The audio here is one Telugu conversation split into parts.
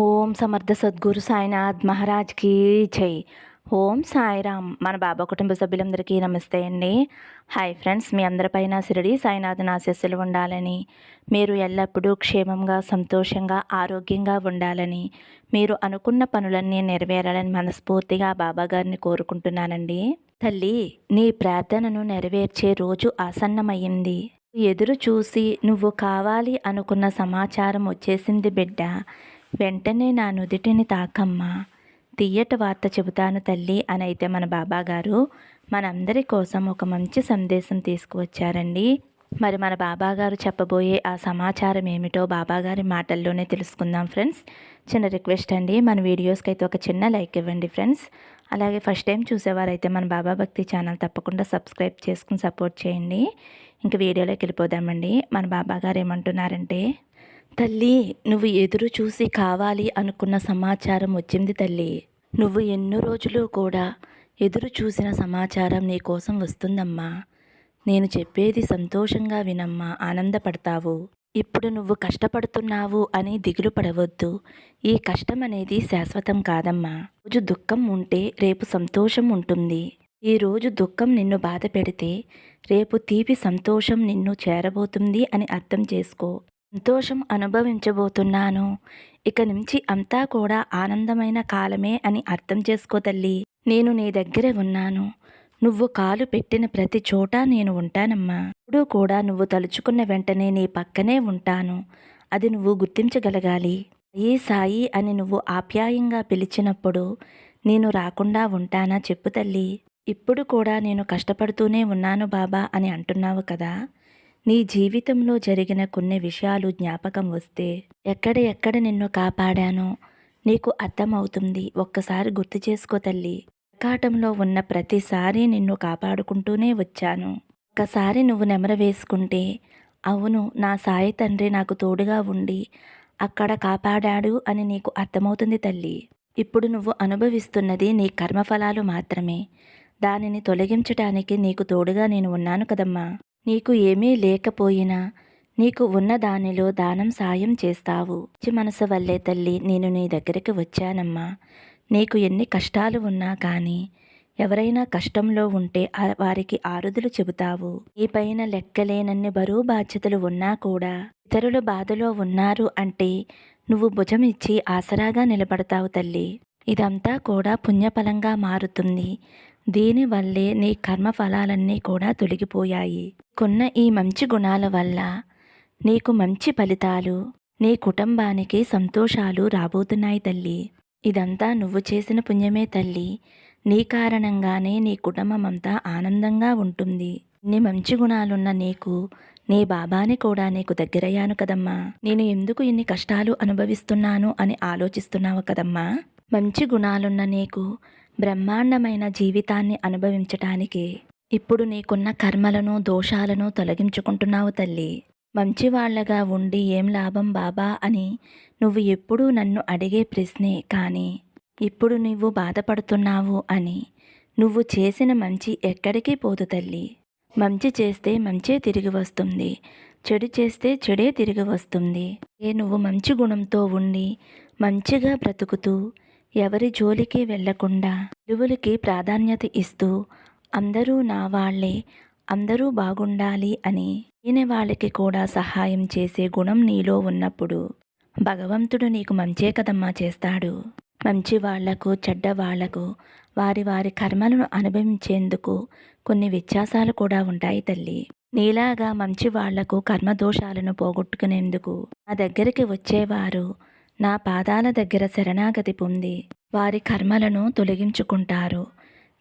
ఓం సమర్థ సద్గురు సాయినాథ్ మహారాజ్కి జై. ఓం సాయిరామ్. మన బాబా కుటుంబ సభ్యులందరికీ నమస్తే అండి. హాయ్ ఫ్రెండ్స్, మీ అందరిపైన షిరిడి సాయినాథన్ ఆశీస్సులు ఉండాలని, మీరు ఎల్లప్పుడూ క్షేమంగా, సంతోషంగా, ఆరోగ్యంగా ఉండాలని, మీరు అనుకున్న పనులన్నీ నెరవేరాలని మనస్ఫూర్తిగా బాబా గారిని కోరుకుంటున్నానండి. తల్లి, నీ ప్రార్థనను నెరవేర్చే రోజు ఆసన్నమయ్యింది. ఎదురు చూసి నువ్వు కావాలి అనుకున్న సమాచారం వచ్చేసింది బిడ్డ. వెంటనే నా నుదిటిని తాకమ్మా, తియ్యటి వార్త చెబుతాను తల్లి అని అయితే మన బాబాగారు మనందరి కోసం ఒక మంచి సందేశం తీసుకువచ్చారండి. మరి మన బాబాగారు చెప్పబోయే ఆ సమాచారం ఏమిటో బాబాగారి మాటల్లోనే తెలుసుకుందాం ఫ్రెండ్స్. చిన్న రిక్వెస్ట్ అండి, మన వీడియోస్కి అయితే ఒక చిన్న లైక్ ఇవ్వండి ఫ్రెండ్స్. అలాగే ఫస్ట్ టైం చూసేవారైతే మన బాబా భక్తి ఛానల్ తప్పకుండా సబ్స్క్రైబ్ చేసుకుని సపోర్ట్ చేయండి. ఇంక వీడియోలోకి వెళ్ళిపోదామండి. మన బాబాగారు ఏమంటున్నారంటే, తల్లి, నువ్వు ఎదురు చూసి కావాలి అనుకున్న సమాచారం వచ్చింది తల్లి. నువ్వు ఎన్నో రోజులు కూడా ఎదురు చూసిన సమాచారం నీ కోసం వస్తుందమ్మా. నేను చెప్పేది సంతోషంగా వినమ్మా, ఆనందపడతావు. ఇప్పుడు నువ్వు కష్టపడుతున్నావు అని దిగులు పడవద్దు. ఈ కష్టం అనేది శాశ్వతం కాదమ్మా. రోజు దుఃఖం ఉంటే రేపు సంతోషం ఉంటుంది. ఈరోజు దుఃఖం నిన్ను బాధ పెడితే రేపు తీపి సంతోషం నిన్ను చేరబోతుంది అని అర్థం చేసుకో. సంతోషం అనుభవించబోతున్నాను, ఇక నుంచి అంతా కూడా ఆనందమైన కాలమే అని అర్థం చేసుకో తల్లి. నేను నీ దగ్గర ఉన్నాను. నువ్వు కాలు పెట్టిన ప్రతి చోట నేను ఉంటానమ్మా. ఇప్పుడు కూడా నువ్వు తలుచుకున్న వెంటనే నీ పక్కనే ఉంటాను. అది నువ్వు గుర్తించగలగాలి. ఈ సాయి అని నువ్వు ఆప్యాయంగా పిలిచినప్పుడు నేను రాకుండా ఉంటానా చెప్పు తల్లి. ఇప్పుడు కూడా నేను కష్టపడుతూనే ఉన్నాను బాబా అని అంటున్నావు కదా. నీ జీవితంలో జరిగిన కొన్ని విషయాలు జ్ఞాపకం వస్తే ఎక్కడ నిన్ను కాపాడానో నీకు అర్థమవుతుంది. ఒక్కసారి గుర్తు చేసుకో తల్లి. కాటంలో ఉన్న ప్రతిసారి నిన్ను కాపాడుకుంటూనే వచ్చాను. ఒక్కసారి నువ్వు నెమర వేసుకుంటే, అవును, నా సాయి తండ్రి నాకు తోడుగా ఉండి అక్కడ కాపాడాడు అని నీకు అర్థమవుతుంది తల్లి. ఇప్పుడు నువ్వు అనుభవిస్తున్నది నీ కర్మఫలాలు మాత్రమే. దానిని తొలగించటానికి నీకు తోడుగా నేను ఉన్నాను కదమ్మా. నీకు ఏమీ లేకపోయినా నీకు ఉన్న దానిలో దానం సాయం చేస్తావు. మంచి మనసు వల్లే తల్లి నేను నీ దగ్గరికి వచ్చానమ్మా. నీకు ఎన్ని కష్టాలు ఉన్నా కానీ ఎవరైనా కష్టంలో ఉంటే వారికి ఆరుదులు చెబుతావు. ఈ పైన లెక్కలేనన్ని బరువు బాధ్యతలు ఉన్నా కూడా ఇతరులు బాధలో ఉన్నారు అంటే నువ్వు భుజం ఇచ్చి ఆసరాగా నిలబడతావు తల్లి. ఇదంతా కూడా పుణ్యఫలంగా మారుతుంది. దీనివల్లే నీ కర్మ ఫలాలన్నీ కూడా తొలగిపోయాయి. కొన్న ఈ మంచి గుణాల వల్ల నీకు మంచి ఫలితాలు, నీ కుటుంబానికి సంతోషాలు రాబోతున్నాయి తల్లి. ఇదంతా నువ్వు చేసిన పుణ్యమే తల్లి. నీ కారణంగానే నీ కుటుంబం అంతా ఆనందంగా ఉంటుంది. ఇన్ని మంచి గుణాలున్న నీకు నీ బాబాని కూడా నీకు దగ్గరయ్యాను కదమ్మా. నేను ఎందుకు ఇన్ని కష్టాలు అనుభవిస్తున్నాను అని ఆలోచిస్తున్నావు కదమ్మా. మంచి గుణాలున్న నీకు బ్రహ్మాండమైన జీవితాన్ని అనుభవించటానికి ఇప్పుడు నీకున్న కర్మలను, దోషాలను తొలగించుకుంటున్నావు తల్లి. మంచివాళ్లగా ఉండి ఏం లాభం బాబా అని నువ్వు ఎప్పుడూ నన్ను అడిగే ప్రశ్నే. కానీ ఇప్పుడు నువ్వు బాధపడుతున్నావు అని నువ్వు చేసిన మంచి ఎక్కడికి పోదు తల్లి. మంచి చేస్తే మంచే తిరిగి వస్తుంది, చెడు చేస్తే చెడే తిరిగి వస్తుంది. నువ్వు మంచి గుణంతో ఉండి మంచిగా బ్రతుకుతూ ఎవరి జోలికి వెళ్లకుండా విలువలకి ప్రాధాన్యత ఇస్తూ అందరూ నా వాళ్లే, అందరూ బాగుండాలి అని ఈయన వాళ్ళకి కూడా సహాయం చేసే గుణం నీలో ఉన్నప్పుడు భగవంతుడు నీకు మంచే కదమ్మా చేస్తాడు. మంచి వాళ్లకు, చెడ్డ వాళ్లకు వారి వారి కర్మలను అనుభవించేందుకు కొన్ని వ్యత్యాసాలు కూడా ఉంటాయి తల్లి. నీలాగా మంచి వాళ్లకు కర్మదోషాలను పోగొట్టుకునేందుకు నా దగ్గరికి వచ్చేవారు నా పాదాల దగ్గర శరణాగతి పొంది వారి కర్మలను తొలగించుకుంటారు.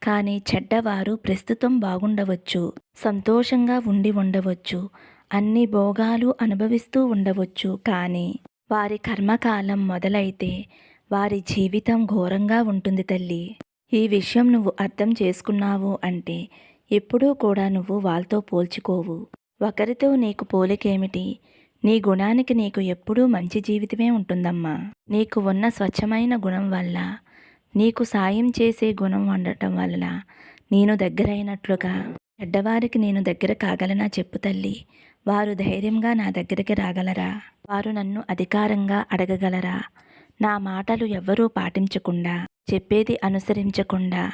కానీ చెడ్డవారు ప్రస్తుతం బాగుండవచ్చు, సంతోషంగా ఉండి ఉండవచ్చు, అన్ని భోగాలు అనుభవిస్తూ ఉండవచ్చు. కానీ వారి కర్మకాలం మొదలైతే వారి జీవితం ఘోరంగా ఉంటుంది తల్లి. ఈ విషయం నువ్వు అర్థం చేసుకున్నావు అంటే ఎప్పుడూ కూడా నువ్వు వాళ్ళతో పోల్చుకోవు. ఒకరితో నీకు పోలికేమిటి? నీ గుణానికి నీకు ఎప్పుడూ మంచి జీవితమే ఉంటుందమ్మా. నీకు ఉన్న స్వచ్ఛమైన గుణం వల్ల, నీకు సాయం చేసే గుణం ఉండటం వల్ల నేను దగ్గరైనట్లుగా చెడ్డవారికి నేను దగ్గర కాగలనా చెప్పు తల్లి. వారు ధైర్యంగా నా దగ్గరికి రాగలరా? వారు నన్ను అధికారంగా అడగగలరా? నా మాటలు ఎవ్వరూ పాటించకుండా, చెప్పేది అనుసరించకుండా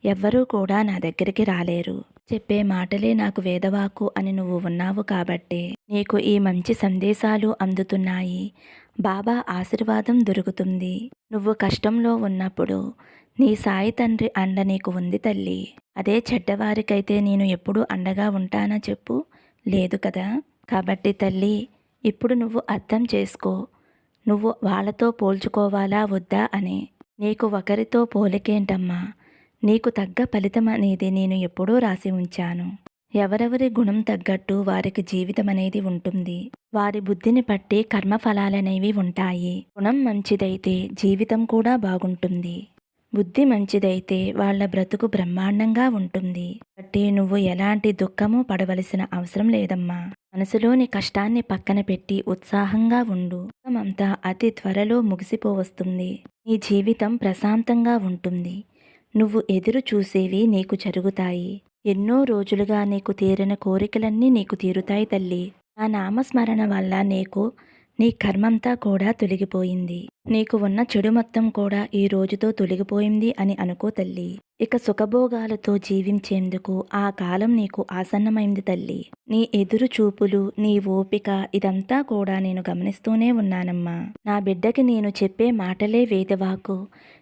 ఎవ్వరూ కూడా నా దగ్గరికి రాలేరు. చెప్పే మాటలే నాకు వేదవాకు అని నువ్వు ఉన్నావు కాబట్టే నీకు ఈ మంచి సందేశాలు అందుతున్నాయి. బాబా ఆశీర్వాదం దొరుకుతుంది. నువ్వు కష్టంలో ఉన్నప్పుడు నీ సాయి తండ్రి అండ నీకు ఉంది తల్లి. అదే చెడ్డవారికైతే నేను ఎప్పుడూ అండగా ఉంటానా చెప్పు? లేదు కదా. కాబట్టి తల్లి, ఇప్పుడు నువ్వు అర్థం చేసుకో. నువ్వు వాళ్ళతో పోల్చుకోవాలా వద్దా అని. నీకు ఒకరితో పోలికేంటమ్మా? నీకు తగ్గ ఫలితం అనేది నేను ఎప్పుడూ రాసి ఉంచాను. ఎవరెవరి గుణం తగ్గట్టు వారికి జీవితం అనేది ఉంటుంది. వారి బుద్ధిని బట్టి కర్మఫలాలనేవి ఉంటాయి. గుణం మంచిదైతే జీవితం కూడా బాగుంటుంది. బుద్ధి మంచిదైతే వాళ్ళ బ్రతుకు బ్రహ్మాండంగా ఉంటుంది. కాబట్టి నువ్వు ఎలాంటి దుఃఖము పడవలసిన అవసరం లేదమ్మా. మనసులోని కష్టాన్ని పక్కన పెట్టి ఉత్సాహంగా ఉండు. అంతా అతి త్వరలో ముగిసిపోవస్తుంది. నీ జీవితం ప్రశాంతంగా ఉంటుంది. నువ్వు ఎదురు చూసేవి నీకు జరుగుతాయి. ఎన్నో రోజులుగా నీకు తీరిన కోరికలన్నీ నీకు తీరుతాయి తల్లి. ఆ నామస్మరణ వల్ల నీ కర్మంతా కూడా తొలగిపోయింది. నీకు ఉన్న చెడు మొత్తం కూడా ఈ రోజుతో తొలగిపోయింది అని అనుకో తల్లి. ఇక సుఖభోగాలతో జీవించేందుకు ఆ కాలం నీకు ఆసన్నమైంది తల్లి. నీ ఎదురు చూపులు, నీ ఓపిక ఇదంతా కూడా నేను గమనిస్తూనే ఉన్నానమ్మా. నా బిడ్డకి నేను చెప్పే మాటలే వేదవాకు.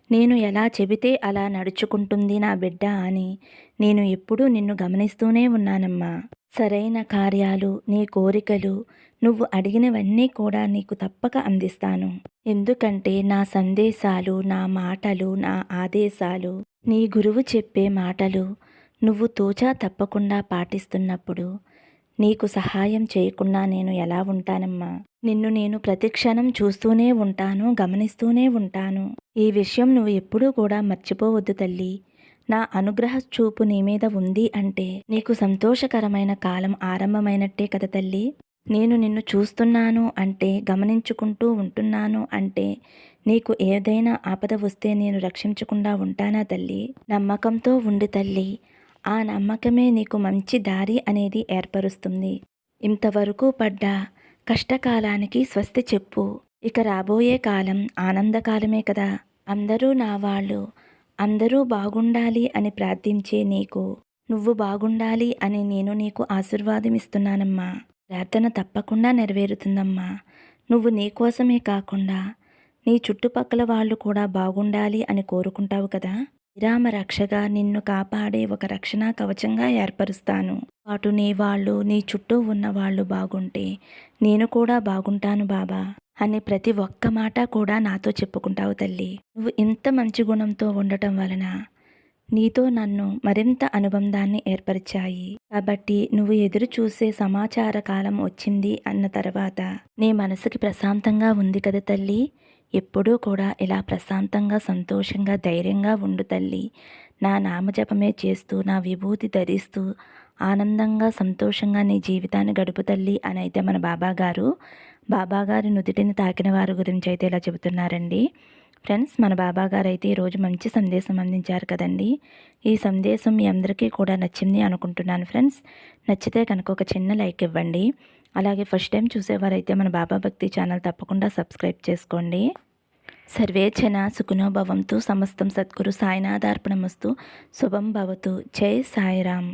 నేను ఎలా చెబితే అలా నడుచుకుంటుంది నా బిడ్డ అని నేను ఎప్పుడూ నిన్ను గమనిస్తూనే ఉన్నానమ్మా. సరైన కార్యాలు, నీ కోరికలు, నువ్వు అడిగినవన్నీ కూడా నీకు తప్పక అందిస్తాను. ఎందుకంటే నా సందేశాలు, నా మాటలు, నా ఆదేశాలు, నీ గురువు చెప్పే మాటలు నువ్వు తూచా తప్పకుండా పాటిస్తున్నప్పుడు నీకు సహాయం చేయకుండా నేను ఎలా ఉంటానమ్మా? నిన్ను నేను ప్రతిక్షణం చూస్తూనే ఉంటాను, గమనిస్తూనే ఉంటాను. ఈ విషయం నువ్వు ఎప్పుడూ కూడా మర్చిపోవద్దు తల్లి. నా అనుగ్రహ చూపు నీ మీద ఉంది అంటే నీకు సంతోషకరమైన కాలం ఆరంభమైనట్టే కదా తల్లి. నేను నిన్ను చూస్తున్నాను అంటే, గమనించుకుంటూ ఉంటున్నాను అంటే నీకు ఏదైనా ఆపద వస్తే నేను రక్షించకుండా ఉంటానా తల్లి? నమ్మకంతో ఉండు తల్లి. ఆ నమ్మకమే నీకు మంచి దారి అనేది ఏర్పరుస్తుంది. ఇంతవరకు పడ్డ కష్టకాలానికి స్వస్తి చెప్పు. ఇక రాబోయే కాలం ఆనందకాలమే కదా. అందరూ నా వాళ్ళు, అందరూ బాగుండాలి అని ప్రార్థించే నువ్వు బాగుండాలి అని నేను నీకు ఆశీర్వాదం ఇస్తున్నానమ్మా. ప్రార్థన తప్పకుండా నెరవేరుతుందమ్మా. నువ్వు నీకోసమే కాకుండా నీ చుట్టుపక్కల వాళ్ళు కూడా బాగుండాలి అని కోరుకుంటావు కదా. విరామ రక్షగా నిన్ను కాపాడే ఒక రక్షణ కవచంగా ఏర్పరుస్తాను. అటు నీ వాళ్ళు, నీ చుట్టూ ఉన్న వాళ్ళు బాగుంటే నేను కూడా బాగుంటాను బాబా అని ప్రతి ఒక్క మాట కూడా నాతో చెప్పుకుంటావు తల్లి. నువ్వు ఇంత మంచి గుణంతో ఉండటం వలన నీతో నన్ను మరింత అనుబంధాన్ని ఏర్పరిచాయి. కాబట్టి నువ్వు ఎదురు చూసే సమాచార కాలం వచ్చింది అన్న తర్వాత నీ మనసుకి ప్రశాంతంగా ఉంది కదా తల్లి. ఎప్పుడూ కూడా ఇలా ప్రశాంతంగా, సంతోషంగా, ధైర్యంగా ఉండు తల్లి. నా నామజపమే చేస్తూ, నా విభూతి ధరిస్తూ ఆనందంగా, సంతోషంగా నీ జీవితాన్ని గడుపు తల్లి అని అయితే మన బాబాగారి నుదుటిని తాకిన వారి గురించి అయితే ఇలా చెబుతున్నారండి. ఫ్రెండ్స్, మన బాబాగారు అయితే ఈరోజు మంచి సందేశం అందించారు కదండి. ఈ సందేశం మీ అందరికీ కూడా నచ్చింది అనుకుంటున్నాను ఫ్రెండ్స్. నచ్చితే కనుక ఒక చిన్న లైక్ ఇవ్వండి. అలాగే ఫస్ట్ టైం చూసేవారైతే మన బాబా భక్తి ఛానల్ తప్పకుండా సబ్స్క్రైబ్ చేసుకోండి. సర్వే జన సుఖినో భవంతు. సమస్తం సద్గురు సాయినాథార్పణమస్తు. శుభం భవతు. జై సాయిరామ్.